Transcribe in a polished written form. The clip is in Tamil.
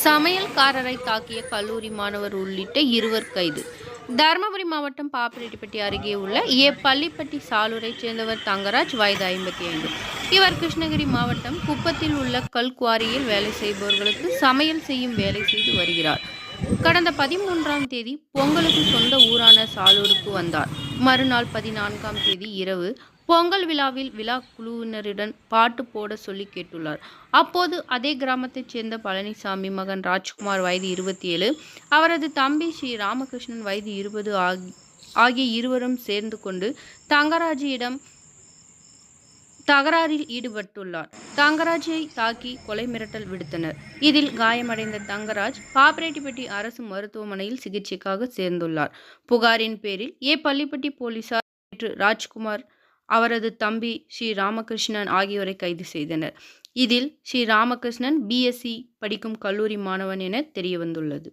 சமையல்காரரை தாக்கிய கல்லூரி மாணவர் உள்ளிட்ட இருவர் கைது. தருமபுரி மாவட்டம் பாப்பிரெட்டிப்பட்டி அருகே உள்ள பள்ளிப்பட்டி சாலூரைச் சேர்ந்தவர் தங்கராஜ், வயது 55. இவர் கிருஷ்ணகிரி மாவட்டம் குப்பத்தில் உள்ள கல்குவாரியில் வேலை செய்பவர்களுக்கு சமையல் செய்யும் வேலை செய்து வருகிறார். கடந்த 13ஆம் தேதி பொங்கலுக்கு சொந்த ஊரான சாலூருக்கு வந்தார். மறுநாள் 14ஆம் தேதி இரவு பொங்கல் விழாவில் விழா குழுவினரிடம் பாட்டு போட சொல்லி கேட்டுள்ளார். அப்போது அதே கிராமத்தைச் சேர்ந்த பழனிசாமி மகன் ராஜ்குமார், வயது 27, அவரது தம்பி ஸ்ரீ ராமகிருஷ்ணன், வயது 20 ஆகிய இருவரும் சேர்ந்து கொண்டு தங்கராஜிடம் தகராறில் ஈடுபட்டுள்ளார். தங்கராஜை தாக்கி கொலை மிரட்டல் விடுத்தனர். இதில் காயமடைந்த தங்கராஜ் பாப்பிரெட்டிப்பட்டி அரசு மருத்துவமனையில் சிகிச்சைக்காக சேர்ந்துள்ளார். புகாரின் பேரில் பள்ளிப்பட்டி போலீசார் நேற்று ராஜ்குமார், அவரது தம்பி ஸ்ரீ ராமகிருஷ்ணன் ஆகியோரை கைது செய்தனர். இதில் ஸ்ரீ ராமகிருஷ்ணன் BSc படிக்கும் கல்லூரி மாணவன் என தெரியவந்துள்ளது.